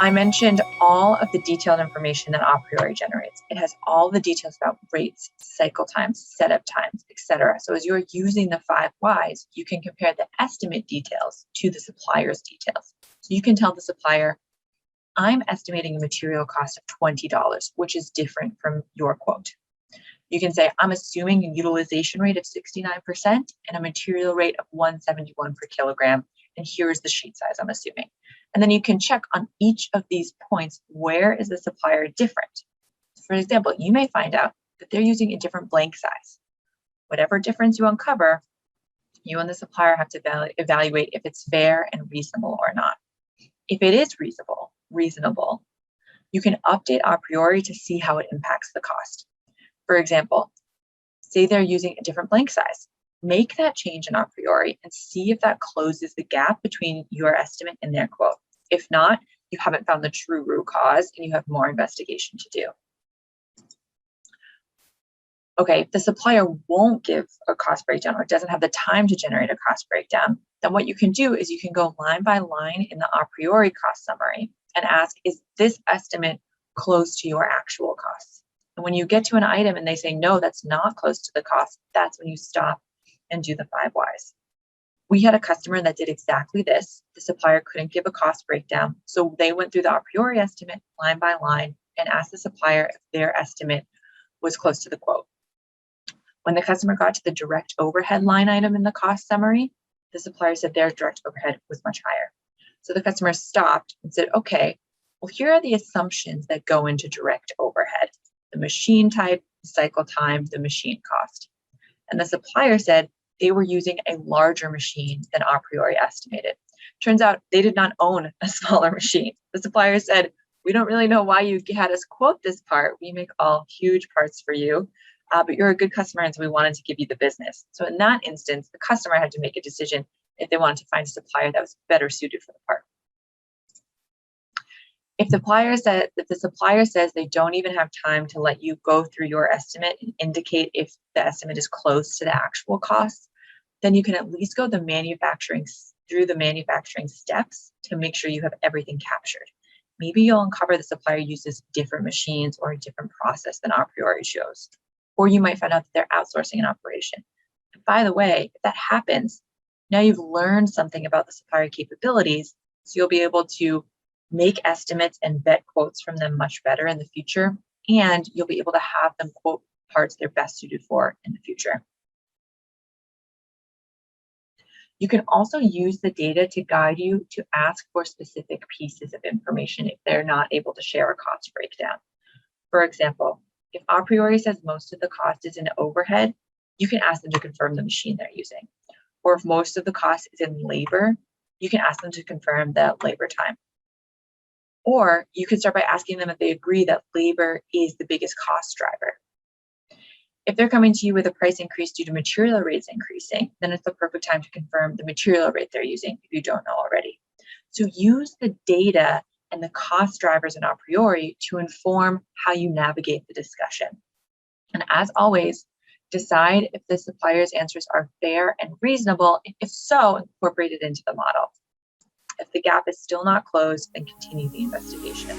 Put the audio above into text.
I mentioned all of the detailed information that aPriori generates. It has all the details about rates, cycle times, setup times, etc. So as you're using the 5 whys, you can compare the estimate details to the supplier's details. So you can tell the supplier, I'm estimating a material cost of $20, which is different from your quote. You can say, I'm assuming a utilization rate of 69% and a material rate of 171 per kilogram, and here's the sheet size I'm assuming. And then you can check on each of these points, where is the supplier different? For example, you may find out that they're using a different blank size. Whatever difference you uncover, you and the supplier have to evaluate if it's fair and reasonable or not. If it is reasonable, you can update aPriori to see how it impacts the cost. For example, say they're using a different blank size. Make that change in aPriori and see if that closes the gap between your estimate and their quote. If not, you haven't found the true root cause and you have more investigation to do. Okay, if the supplier won't give a cost breakdown or doesn't have the time to generate a cost breakdown, then what you can do is you can go line by line in the aPriori cost summary and ask, is this estimate close to your actual costs? And when you get to an item and they say, no, that's not close to the cost, that's when you stop and do the 5 whys. We had a customer that did exactly this. The supplier couldn't give a cost breakdown, so they went through the aPriori estimate line by line and asked the supplier if their estimate was close to the quote. When the customer got to the direct overhead line item in the cost summary, the supplier said their direct overhead was much higher. So the customer stopped and said, okay, well, here are the assumptions that go into direct overhead: the machine type, the cycle time, the machine cost. And the supplier said they were using a larger machine than aPriori estimated. Turns out they did not own a smaller machine. The supplier said, we don't really know why you had us quote this part. We make all huge parts for you, but you're a good customer, and so we wanted to give you the business. So in that instance, the customer had to make a decision if they wanted to find a supplier that was better suited for the part. If the supplier says they don't even have time to let you go through your estimate and indicate if the estimate is close to the actual cost, then you can at least go through the manufacturing steps to make sure you have everything captured. Maybe you'll uncover the supplier uses different machines or a different process than aPriori shows. Or you might find out that they're outsourcing an operation. And by the way, if that happens, now you've learned something about the supplier capabilities, so you'll be able to make estimates and vet quotes from them much better in the future, and you'll be able to have them quote parts they're best suited for in the future. You can also use the data to guide you to ask for specific pieces of information if they're not able to share a cost breakdown. For example, if aPriori says most of the cost is in overhead, you can ask them to confirm the machine they're using. Or if most of the cost is in labor, you can ask them to confirm the labor time. Or you can start by asking them if they agree that labor is the biggest cost driver. If they're coming to you with a price increase due to material rates increasing, then it's the perfect time to confirm the material rate they're using if you don't know already. So use the data and the cost drivers in aPriori to inform how you navigate the discussion. And as always, decide if the supplier's answers are fair and reasonable, and if so, incorporate it into the model. If the gap is still not closed, then continue the investigation.